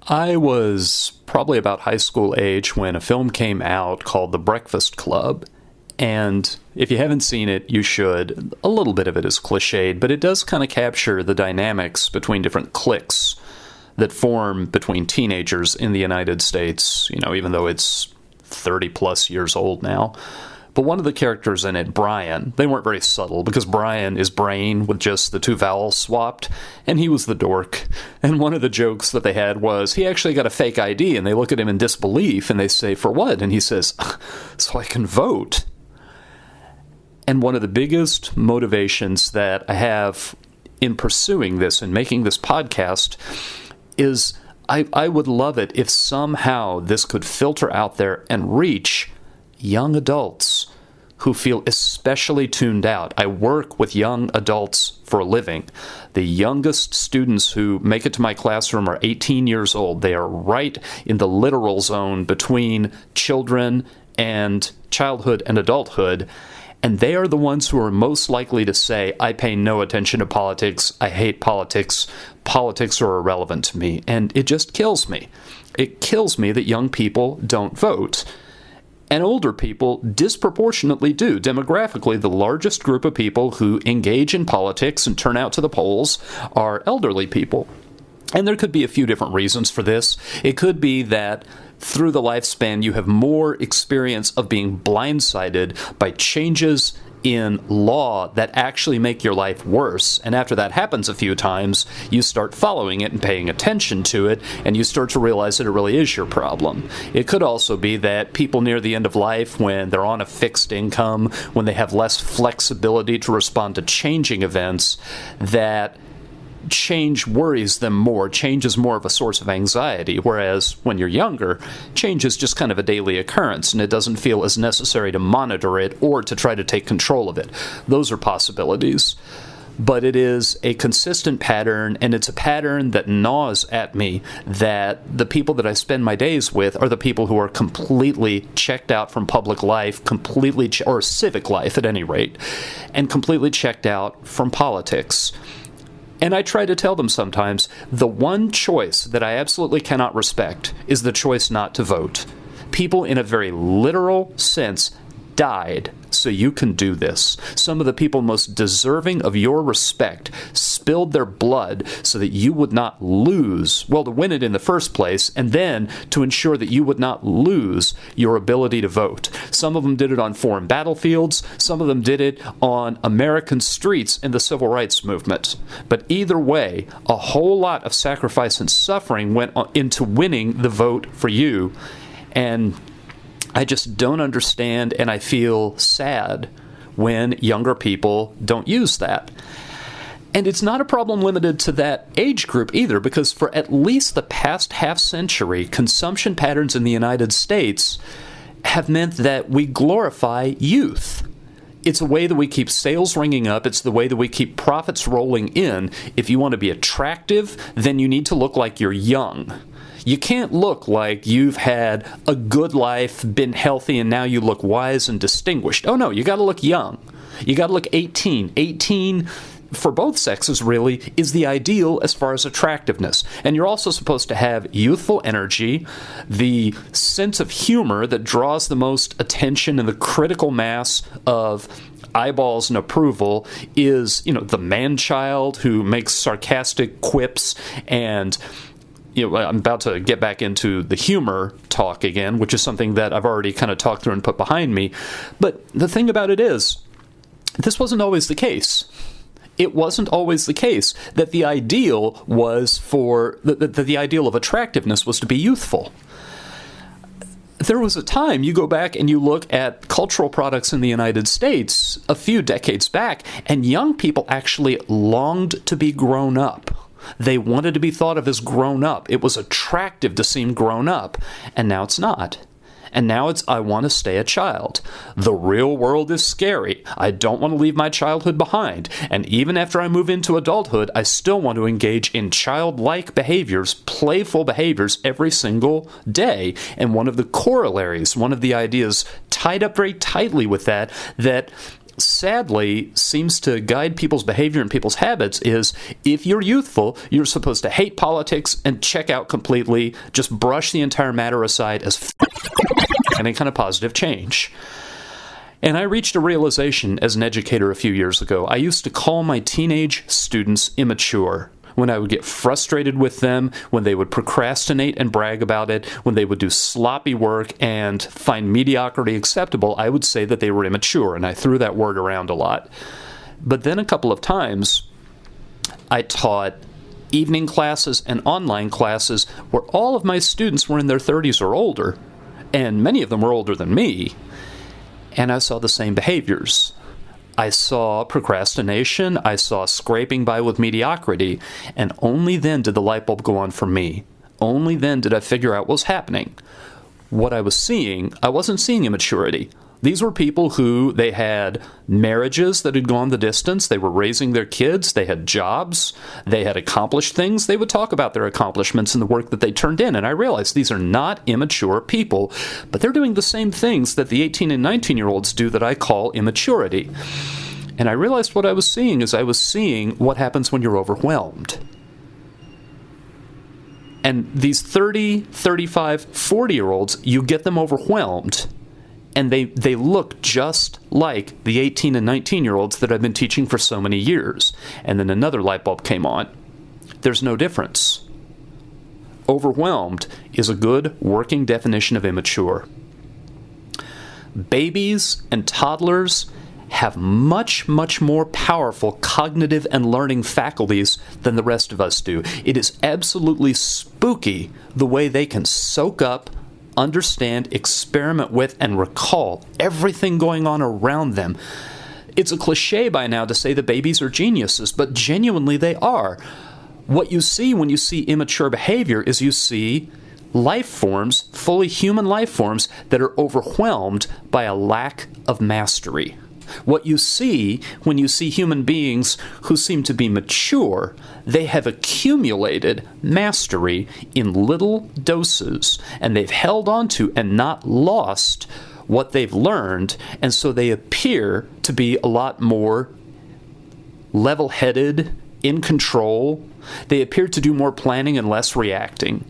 I was probably about high school age when a film came out called The Breakfast Club. And if you haven't seen it, you should. A little bit of it is cliched, but it does kind of capture the dynamics between different cliques that form between teenagers in the United States, even though it's 30 plus years old now. But one of the characters in it, Brian, they weren't very subtle because Brian is brain with just the two vowels swapped, and he was the dork. And one of the jokes that they had was he actually got a fake ID, and they look at him in disbelief, and they say, "For what?" And he says, "So I can vote." And one of the biggest motivations that I have in pursuing this and making this podcast is I would love it if somehow this could filter out there and reach young adults who feel especially tuned out. I work with young adults for a living. The youngest students who make it to my classroom are 18 years old. They are right in the literal zone between children and childhood and adulthood. And they are the ones who are most likely to say, "I pay no attention to politics. I hate politics. Politics are irrelevant to me." And it just kills me. It kills me that young people don't vote. And older people disproportionately do. Demographically, the largest group of people who engage in politics and turn out to the polls are elderly people. And there could be a few different reasons for this. It could be that through the lifespan, you have more experience of being blindsided by changes in law that actually make your life worse. And after that happens a few times, you start following it and paying attention to it, and you start to realize that it really is your problem. It could also be that people near the end of life, when they're on a fixed income, when they have less flexibility to respond to changing events, that change worries them more. Change is more of a source of anxiety, whereas when you're younger, change is just kind of a daily occurrence, and it doesn't feel as necessary to monitor it or to try to take control of it. Those are possibilities. But it is a consistent pattern, and it's a pattern that gnaws at me, that the people that I spend my days with are the people who are completely checked out from public life, or civic life at any rate, and completely checked out from politics. And I try to tell them sometimes, the one choice that I absolutely cannot respect is the choice not to vote. People, in a very literal sense, died so you can do this. Some of the people most deserving of your respect spilled their blood so that you would not lose, to win it in the first place, and then to ensure that you would not lose your ability to vote. Some of them did it on foreign battlefields. Some of them did it on American streets in the civil rights movement. But either way, a whole lot of sacrifice and suffering went into winning the vote for you. And I just don't understand, and I feel sad when younger people don't use that. And it's not a problem limited to that age group either, because for at least the past half century, consumption patterns in the United States have meant that we glorify youth. It's a way that we keep sales ringing up. It's the way that we keep profits rolling in. If you want to be attractive, then you need to look like you're young. You can't look like you've had a good life, been healthy, and now you look wise and distinguished. Oh no, you got to look young. You got to look 18. 18, for both sexes really, is the ideal as far as attractiveness. And you're also supposed to have youthful energy, the sense of humor that draws the most attention, and the critical mass of eyeballs and approval is, the man-child who makes sarcastic quips. And I'm about to get back into the humor talk again, which is something that I've already kind of talked through and put behind me. But the thing about it is, this wasn't always the case. It wasn't always the case that the ideal was that the ideal of attractiveness was to be youthful. There was a time, you go back and you look at cultural products in the United States a few decades back, and young people actually longed to be grown up. They wanted to be thought of as grown up. It was attractive to seem grown up, and now it's not. And now it's, I want to stay a child. The real world is scary. I don't want to leave my childhood behind. And even after I move into adulthood, I still want to engage in childlike behaviors, playful behaviors every single day. And one of the corollaries, one of the ideas tied up very tightly with that sadly seems to guide people's behavior and people's habits is if you're youthful, you're supposed to hate politics and check out completely, just brush the entire matter aside as any kind of positive change. And I reached a realization as an educator a few years ago. I used to call my teenage students immature. When I would get frustrated with them, when they would procrastinate and brag about it, when they would do sloppy work and find mediocrity acceptable, I would say that they were immature, and I threw that word around a lot. But then a couple of times, I taught evening classes and online classes where all of my students were in their 30s or older, and many of them were older than me, and I saw the same behaviors. I saw procrastination, I saw scraping by with mediocrity, and only then did the light bulb go on for me. Only then did I figure out what was happening. What I was seeing, I wasn't seeing immaturity. These were people who, they had marriages that had gone the distance, they were raising their kids, they had jobs, they had accomplished things, they would talk about their accomplishments and the work that they turned in, and I realized these are not immature people, but they're doing the same things that the 18 and 19-year-olds do that I call immaturity. And I realized what I was seeing is I was seeing what happens when you're overwhelmed. And these 30, 35, 40-year-olds, you get them overwhelmed, and they look just like the 18 and 19-year-olds that I've been teaching for so many years. And then another light bulb came on. There's no difference. Overwhelmed is a good working definition of immature. Babies and toddlers have much, much more powerful cognitive and learning faculties than the rest of us do. It is absolutely spooky the way they can soak up, understand, experiment with, and recall everything going on around them. It's a cliche by now to say that babies are geniuses, but genuinely they are. What you see when you see immature behavior is you see life forms, fully human life forms, that are overwhelmed by a lack of mastery. What you see when you see human beings who seem to be mature, they have accumulated mastery in little doses, and they've held on to and not lost what they've learned, and so they appear to be a lot more level-headed, in control. They appear to do more planning and less reacting.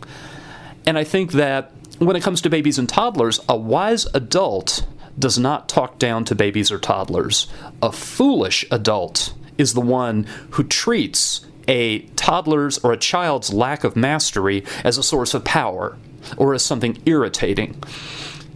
And I think that when it comes to babies and toddlers, a wise adult does not talk down to babies or toddlers. A foolish adult is the one who treats a toddler's or a child's lack of mastery as a source of power or as something irritating.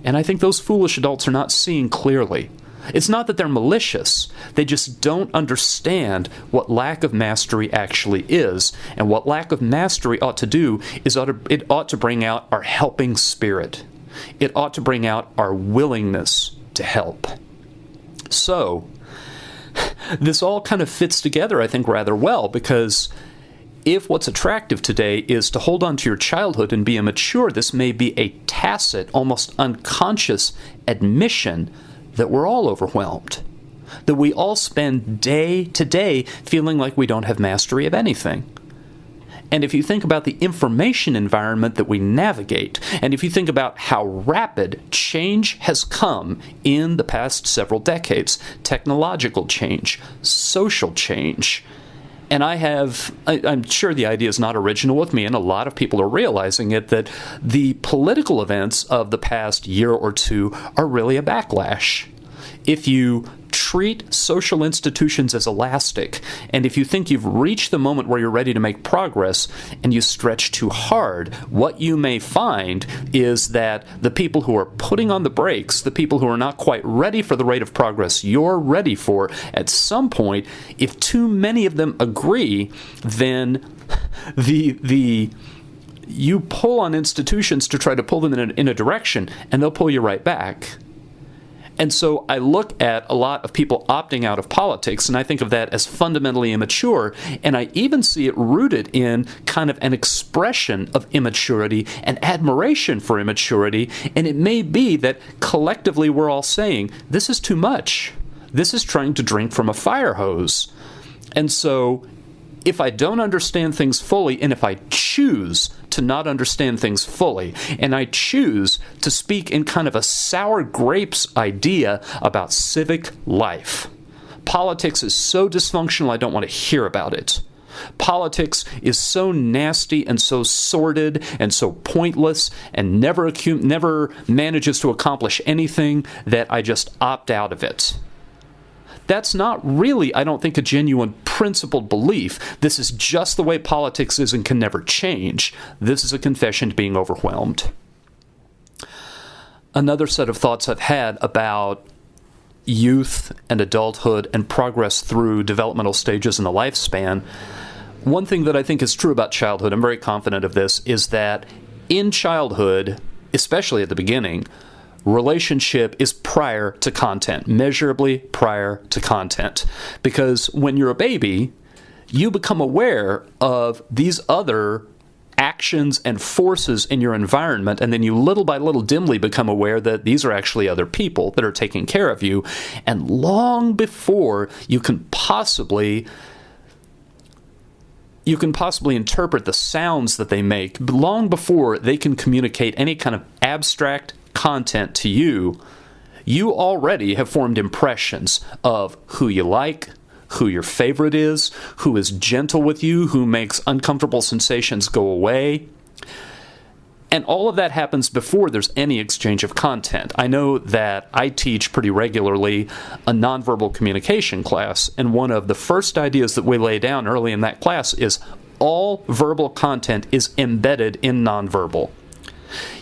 And I think those foolish adults are not seeing clearly. It's not that they're malicious. They just don't understand what lack of mastery actually is. And what lack of mastery ought to do is it ought to bring out our helping spirit. It ought to bring out our willingness to help. So, this all kind of fits together, I think, rather well, because if what's attractive today is to hold on to your childhood and be immature, this may be a tacit, almost unconscious admission that we're all overwhelmed, that we all spend day to day feeling like we don't have mastery of anything. And if you think about the information environment that we navigate, and if you think about how rapid change has come in the past several decades, technological change, social change, and I'm sure the idea is not original with me, and a lot of people are realizing it, that the political events of the past year or two are really a backlash. If you treat social institutions as elastic, and if you think you've reached the moment where you're ready to make progress and you stretch too hard, what you may find is that the people who are putting on the brakes, the people who are not quite ready for the rate of progress you're ready for, at some point, if too many of them agree, then you pull on institutions to try to pull them in a direction, and they'll pull you right back. And so I look at a lot of people opting out of politics, and I think of that as fundamentally immature, and I even see it rooted in kind of an expression of immaturity and admiration for immaturity, and it may be that collectively we're all saying, this is too much. This is trying to drink from a fire hose. And so if I don't understand things fully, and if I choose to not understand things fully, and I choose to speak in kind of a sour grapes idea about civic life, Politics is so dysfunctional, I don't want to hear about it. Politics is so nasty and so sordid and so pointless and never manages to accomplish anything that I just opt out of it. That's not really, I don't think, a genuine principled belief. This is just the way politics is and can never change. This is a confession to being overwhelmed. Another set of thoughts I've had about youth and adulthood and progress through developmental stages in the lifespan. One thing that I think is true about childhood, I'm very confident of this, is that in childhood, especially at the beginning, relationship is prior to content, measurably prior to content. Because when you're a baby, you become aware of these other actions and forces in your environment, and then you little by little dimly become aware that these are actually other people that are taking care of you. And long before you can possibly interpret the sounds that they make, long before they can communicate any kind of abstract content to you, you already have formed impressions of who you like, who your favorite is, who is gentle with you, who makes uncomfortable sensations go away. And all of that happens before there's any exchange of content. I know that I teach pretty regularly a nonverbal communication class, and one of the first ideas that we lay down early in that class is all verbal content is embedded in nonverbal.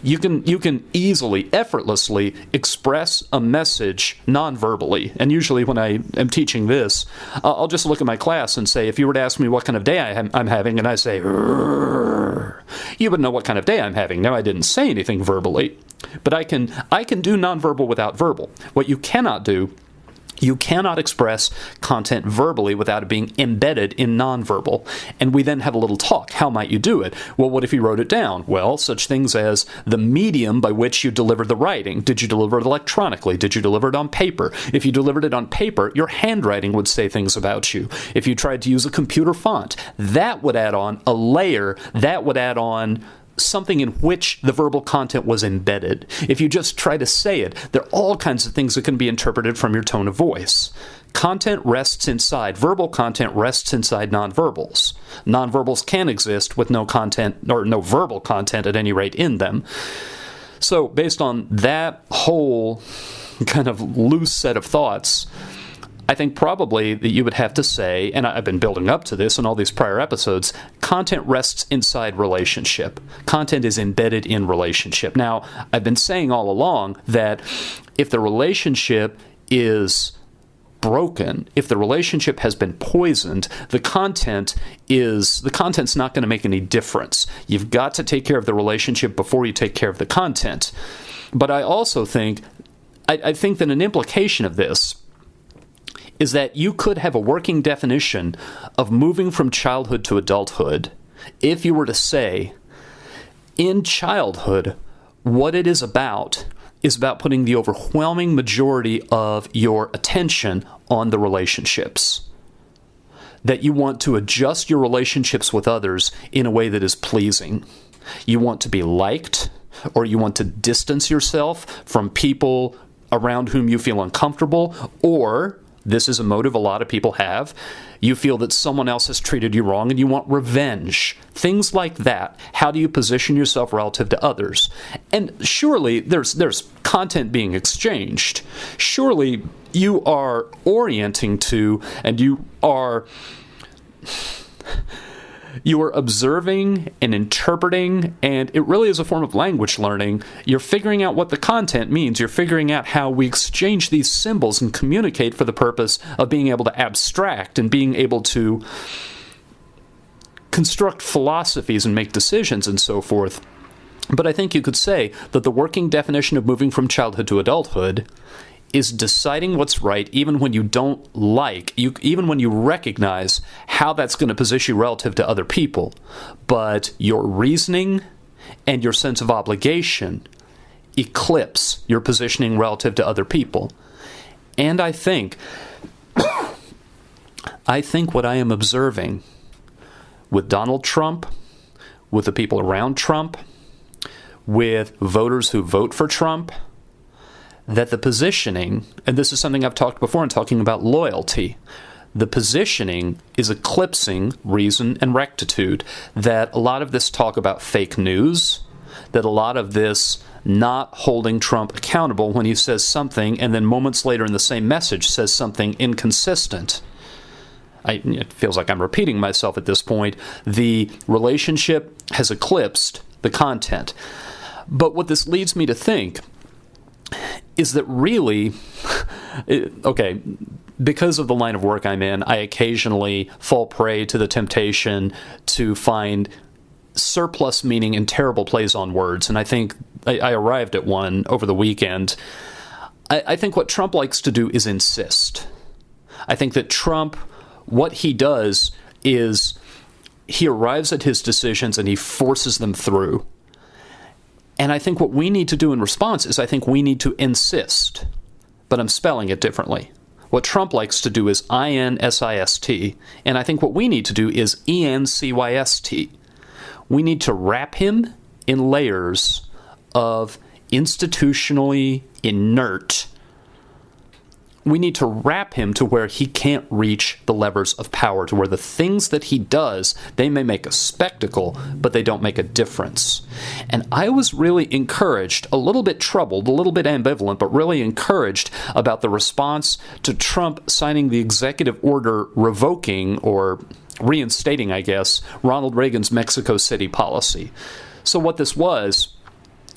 You can easily, effortlessly express a message non-verbally. And usually when I am teaching this, I'll just look at my class and say, if you were to ask me what kind of day I'm having, and I say, "Rrr," you would know what kind of day I'm having. Now, I didn't say anything verbally, but I can do non-verbal without verbal. What you cannot do, you cannot express content verbally without it being embedded in nonverbal. And we then have a little talk. How might you do it? Well, what if you wrote it down? Well, such things as the medium by which you delivered the writing. Did you deliver it electronically? Did you deliver it on paper? If you delivered it on paper, your handwriting would say things about you. If you tried to use a computer font, that would add on a layer. That would add on something in which the verbal content was embedded. If you just try to say it, there are all kinds of things that can be interpreted from your tone of voice. Content rests inside. Verbal content rests inside nonverbals. Nonverbals can exist with no content, or no verbal content at any rate, in them. So based on that whole kind of loose set of thoughts, I think probably that you would have to say, and I've been building up to this in all these prior episodes, content rests inside relationship. Content is embedded in relationship. Now, I've been saying all along that if the relationship is broken, if the relationship has been poisoned, the content's not going to make any difference. You've got to take care of the relationship before you take care of the content. But I also think, I think that an implication of this is that you could have a working definition of moving from childhood to adulthood if you were to say, in childhood, what it is about putting the overwhelming majority of your attention on the relationships. That you want to adjust your relationships with others in a way that is pleasing. You want to be liked, or you want to distance yourself from people around whom you feel uncomfortable, or this is a motive a lot of people have. You feel that someone else has treated you wrong and you want revenge. Things like that. How do you position yourself relative to others? And surely there's content being exchanged. Surely you are orienting to, and you are observing and interpreting, and it really is a form of language learning. You're figuring out what the content means. You're figuring out how we exchange these symbols and communicate for the purpose of being able to abstract and being able to construct philosophies and make decisions and so forth. But I think you could say that the working definition of moving from childhood to adulthood is deciding what's right even when you don't like, even when you recognize how that's going to position you relative to other people. But your reasoning and your sense of obligation eclipse your positioning relative to other people. And I think what I am observing with Donald Trump, with the people around Trump, with voters who vote for Trump, that the positioning, and this is something I've talked before in talking about loyalty, the positioning is eclipsing reason and rectitude. That a lot of this talk about fake news, that a lot of this not holding Trump accountable when he says something and then moments later in the same message says something inconsistent. It feels like I'm repeating myself at this point. The relationship has eclipsed the content. But what this leads me to think is that really, okay, because of the line of work I'm in, I occasionally fall prey to the temptation to find surplus meaning in terrible plays on words. And I think I arrived at one over the weekend. I think what Trump likes to do is insist. I think that Trump, what he does is he arrives at his decisions and he forces them through. And I think what we need to do in response is I think we need to insist. But I'm spelling it differently. What Trump likes to do is INSIST, and I think what we need to do is ENCYST. We need to wrap him in layers of institutionally inert. We need to wrap him to where he can't reach the levers of power, to where the things that he does, they may make a spectacle, but they don't make a difference. And I was really encouraged, a little bit troubled, a little bit ambivalent, but really encouraged about the response to Trump signing the executive order revoking or reinstating, I guess, Ronald Reagan's Mexico City policy. So what this was,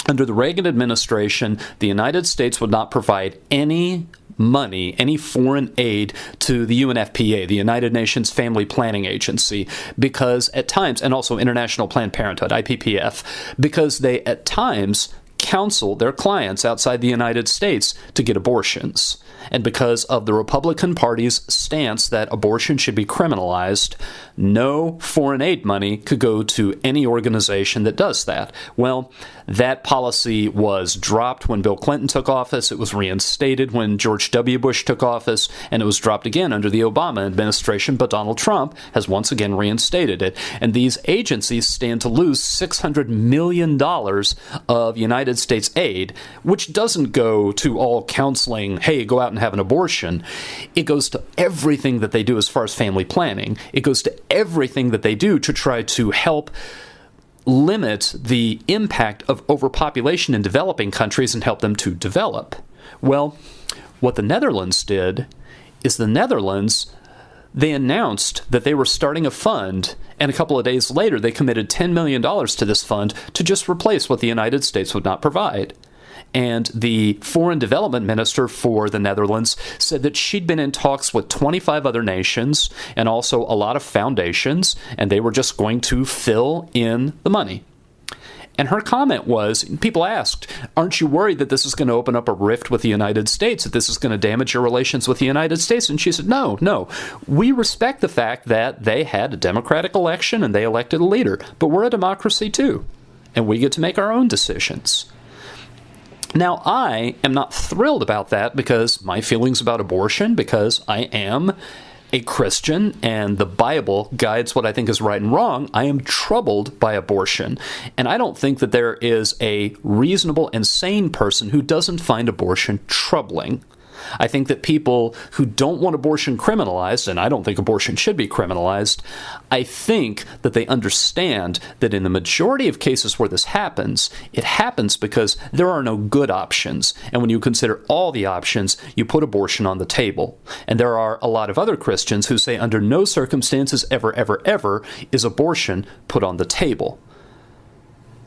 under the Reagan administration, the United States would not provide any money, any foreign aid to the UNFPA, the United Nations Family Planning Agency, because at times, and also International Planned Parenthood, IPPF, because they at times counsel their clients outside the United States to get abortions. And because of the Republican Party's stance that abortion should be criminalized, no foreign aid money could go to any organization that does that. Well, that policy was dropped when Bill Clinton took office. It was reinstated when George W. Bush took office, and it was dropped again under the Obama administration, but Donald Trump has once again reinstated it. And these agencies stand to lose $600 million of United States aid, which doesn't go to all counseling, hey, go out and have an abortion. It goes to everything that they do as far as family planning. It goes to everything that they do to try to help limit the impact of overpopulation in developing countries and help them to develop. Well, what the Netherlands did is they announced that they were starting a fund, and a couple of days later they committed $10 million to this fund to just replace what the United States would not provide. And the foreign development minister for the Netherlands said that she'd been in talks with 25 other nations and also a lot of foundations, and they were just going to fill in the money. And her comment was, people asked, aren't you worried that this is going to open up a rift with the United States, that this is going to damage your relations with the United States? And she said, no. We respect the fact that they had a democratic election and they elected a leader, but we're a democracy too, and we get to make our own decisions. Now, I am not thrilled about that because my feelings about abortion, because I am a Christian and the Bible guides what I think is right and wrong, I am troubled by abortion. And I don't think that there is a reasonable and sane person who doesn't find abortion troubling. I think that people who don't want abortion criminalized, and I don't think abortion should be criminalized, I think that they understand that in the majority of cases where this happens, it happens because there are no good options. And when you consider all the options, you put abortion on the table. And there are a lot of other Christians who say under no circumstances ever is abortion put on the table.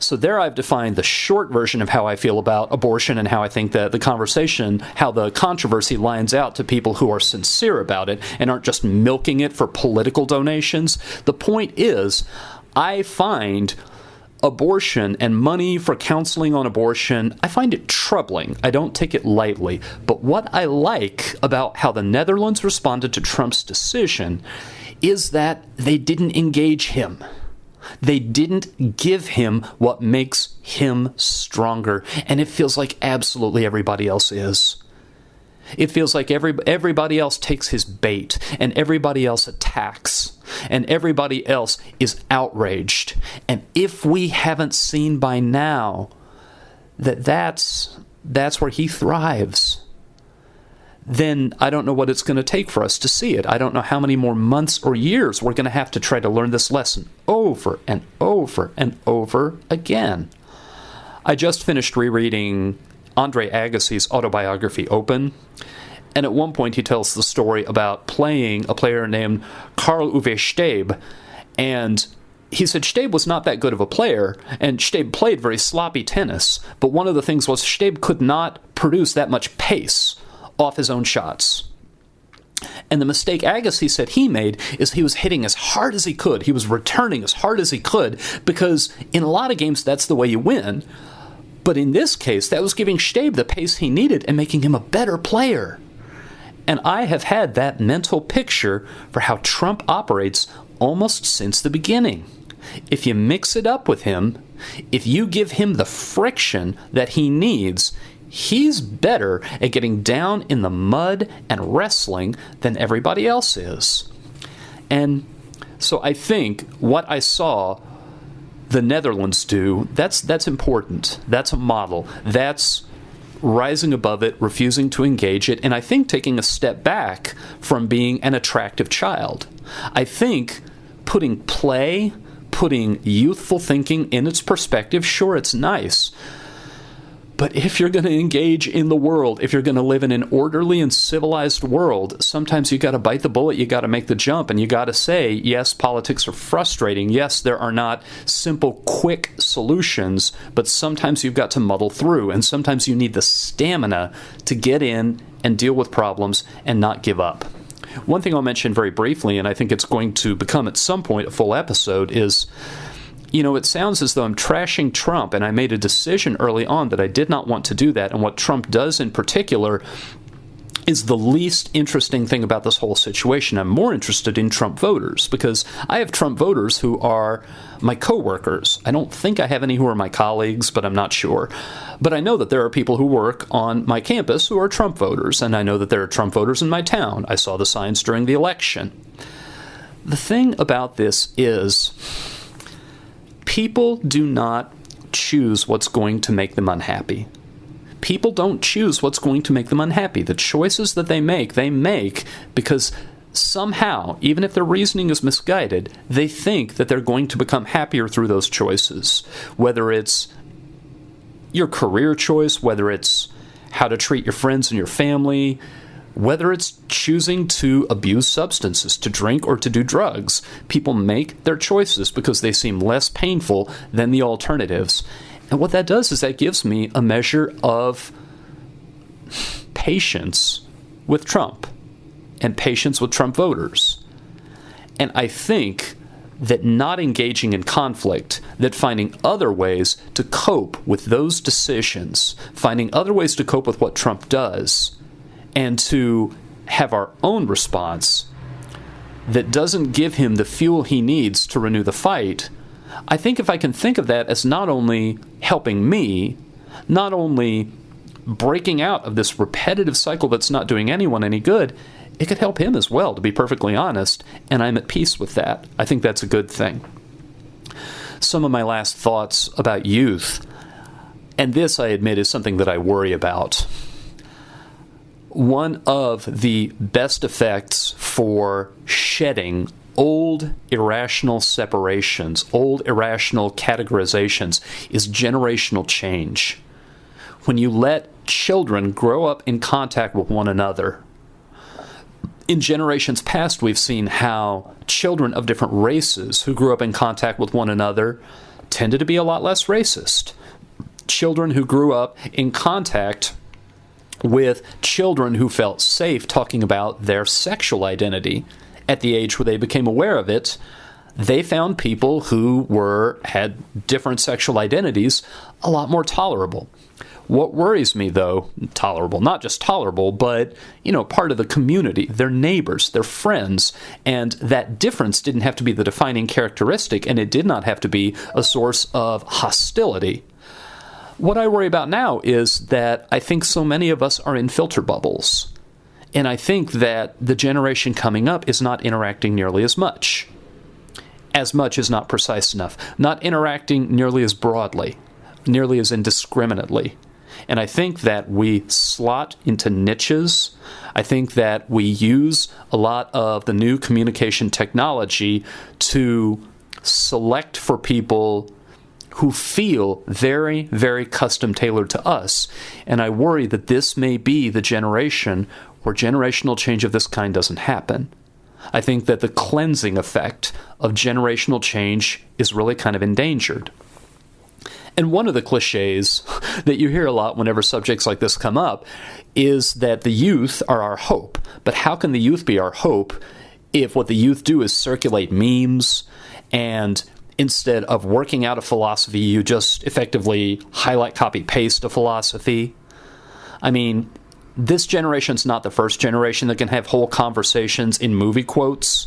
So there I've defined the short version of how I feel about abortion and how I think that the conversation, how the controversy lines out to people who are sincere about it and aren't just milking it for political donations. The point is, I find abortion and money for counseling on abortion, I find it troubling. I don't take it lightly. But what I like about how the Netherlands responded to Trump's decision is that they didn't engage him. They didn't give him what makes him stronger, and it feels like absolutely everybody else is. It feels like everybody else takes his bait, and everybody else attacks, and everybody else is outraged. And if we haven't seen by now that that's that's where he thrives, then I don't know what it's going to take for us to see it. I don't know how many more months or years we're going to have to try to learn this lesson over and over and over again. I just finished rereading Andre Agassi's autobiography, Open, and at one point he tells the story about playing a player named Karl Uwe Stebe, and he said Stebe was not that good of a player, and Stebe played very sloppy tennis, but one of the things was Stebe could not produce that much pace off his own shots. And the mistake Agassi said he made is he was hitting as hard as he could. He was returning as hard as he could, because in a lot of games that's the way you win. But in this case, that was giving Stebe the pace he needed and making him a better player. And I have had that mental picture for how Trump operates almost since the beginning. If you mix it up with him, if you give him the friction that he needs, he's better at getting down in the mud and wrestling than everybody else is. And so I think what I saw the Netherlands do, that's important. That's a model. That's rising above it, refusing to engage it, and I think taking a step back from being an attractive child. I think putting play, putting youthful thinking in its perspective, sure, it's nice. But if you're going to engage in the world, if you're going to live in an orderly and civilized world, sometimes you got to bite the bullet, you got to make the jump, and you got to say, yes, politics are frustrating. Yes, there are not simple, quick solutions, but sometimes you've got to muddle through, and sometimes you need the stamina to get in and deal with problems and not give up. One thing I'll mention very briefly, and I think it's going to become at some point a full episode, is it sounds as though I'm trashing Trump, and I made a decision early on that I did not want to do that, and what Trump does in particular is the least interesting thing about this whole situation. I'm more interested in Trump voters, because I have Trump voters who are my coworkers. I don't think I have any who are my colleagues, but I'm not sure. But I know that there are people who work on my campus who are Trump voters, and I know that there are Trump voters in my town. I saw the signs during the election. The thing about this is, people do not choose what's going to make them unhappy. People don't choose what's going to make them unhappy. The choices that they make because somehow, even if their reasoning is misguided, they think that they're going to become happier through those choices. Whether it's your career choice, whether it's how to treat your friends and your family, whether it's choosing to abuse substances, to drink or to do drugs, people make their choices because they seem less painful than the alternatives. And what that does is that gives me a measure of patience with Trump and patience with Trump voters. And I think that not engaging in conflict, that finding other ways to cope with those decisions, finding other ways to cope with what Trump does, and to have our own response that doesn't give him the fuel he needs to renew the fight, I think if I can think of that as not only helping me, not only breaking out of this repetitive cycle that's not doing anyone any good, it could help him as well, to be perfectly honest, and I'm at peace with that. I think that's a good thing. Some of my last thoughts about youth, and this, I admit, is something that I worry about. One of the best effects for shedding old irrational separations, old irrational categorizations, is generational change. When you let children grow up in contact with one another. In generations past, we've seen how children of different races who grew up in contact with one another tended to be a lot less racist. Children who grew up in contact with children who felt safe talking about their sexual identity at the age where they became aware of it, they found people who had different sexual identities a lot more tolerable. What worries me, though, tolerable, not just tolerable, but, part of the community, their neighbors, their friends, and that difference didn't have to be the defining characteristic, and it did not have to be a source of hostility. What I worry about now is that I think so many of us are in filter bubbles. And I think that the generation coming up is not interacting nearly as much. As much is not precise enough. Not interacting nearly as broadly, nearly as indiscriminately. And I think that we slot into niches. I think that we use a lot of the new communication technology to select for people who feel very, very custom tailored to us. And I worry that this may be the generation where generational change of this kind doesn't happen. I think that the cleansing effect of generational change is really kind of endangered. And one of the cliches that you hear a lot whenever subjects like this come up is that the youth are our hope. But how can the youth be our hope if what the youth do is circulate memes, and instead of working out a philosophy, you just effectively highlight, copy, paste a philosophy? I mean, this generation's not the first generation that can have whole conversations in movie quotes.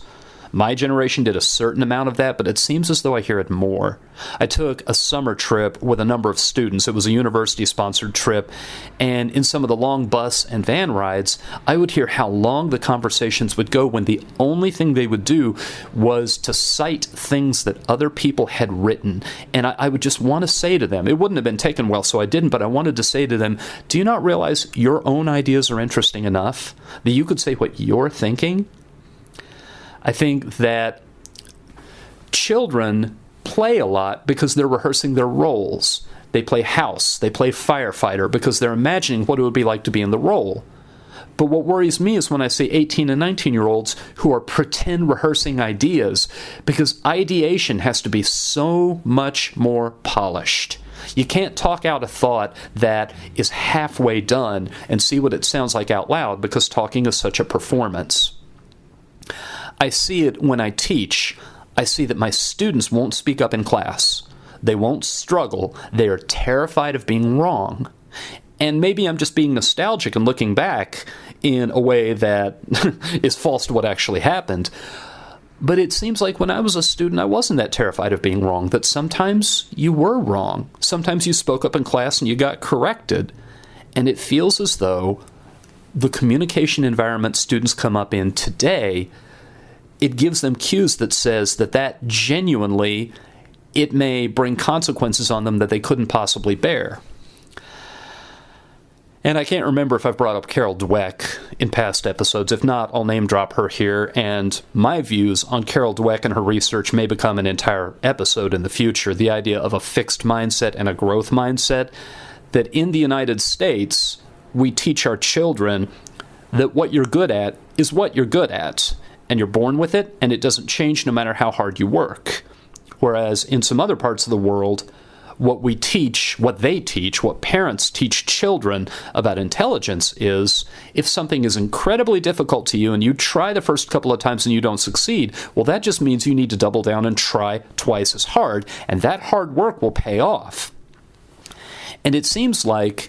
My generation did a certain amount of that, but it seems as though I hear it more. I took a summer trip with a number of students. It was a university-sponsored trip, and in some of the long bus and van rides, I would hear how long the conversations would go when the only thing they would do was to cite things that other people had written. And I would just want to say to them, it wouldn't have been taken well, so I didn't, but I wanted to say to them, do you not realize your own ideas are interesting enough that you could say what you're thinking? I think that children play a lot because they're rehearsing their roles. They play house, they play firefighter because they're imagining what it would be like to be in the role. But what worries me is when I see 18 and 19-year-olds who are pretend rehearsing ideas, because ideation has to be so much more polished. You can't talk out a thought that is halfway done and see what it sounds like out loud, because talking is such a performance. I see it when I teach. I see that my students won't speak up in class. They won't struggle. They are terrified of being wrong. And maybe I'm just being nostalgic and looking back in a way that is false to what actually happened. But it seems like when I was a student, I wasn't that terrified of being wrong, that sometimes you were wrong. Sometimes you spoke up in class and you got corrected. And it feels as though the communication environment students come up in today, it gives them cues that says that genuinely, it may bring consequences on them that they couldn't possibly bear. And I can't remember if I've brought up Carol Dweck in past episodes. If not, I'll name drop her here. And my views on Carol Dweck and her research may become an entire episode in the future. The idea of a fixed mindset and a growth mindset. That in the United States, we teach our children that what you're good at is what you're good at. And you're born with it, and it doesn't change no matter how hard you work. Whereas in some other parts of the world, what parents teach children about intelligence is, if something is incredibly difficult to you and you try the first couple of times and you don't succeed, well, that just means you need to double down and try twice as hard, and that hard work will pay off. And it seems like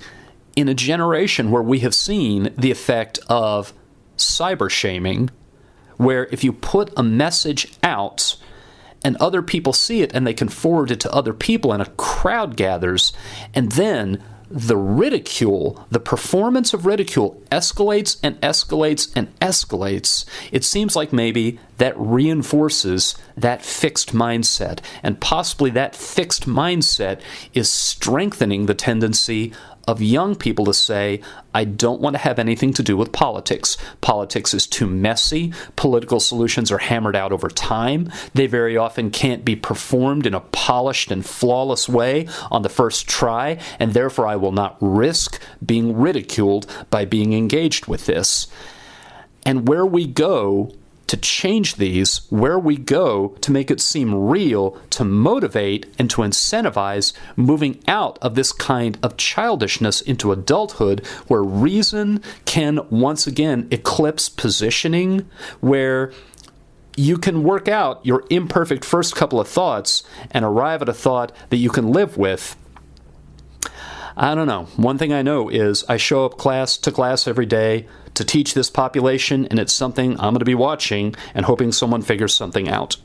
in a generation where we have seen the effect of cyber shaming, where if you put a message out and other people see it and they can forward it to other people and a crowd gathers, and then the ridicule, the performance of ridicule escalates and escalates and escalates, it seems like maybe that reinforces that fixed mindset. And possibly that fixed mindset is strengthening the tendency of young people to say, I don't want to have anything to do with politics. Politics is too messy. Political solutions are hammered out over time. They very often can't be performed in a polished and flawless way on the first try, and therefore I will not risk being ridiculed by being engaged with this. And where we go to change these, where we go to make it seem real, to motivate and to incentivize moving out of this kind of childishness into adulthood, where reason can once again eclipse positioning, where you can work out your imperfect first couple of thoughts and arrive at a thought that you can live with. I don't know. One thing I know is I show up to class every day to teach this population, and it's something I'm going to be watching and hoping someone figures something out.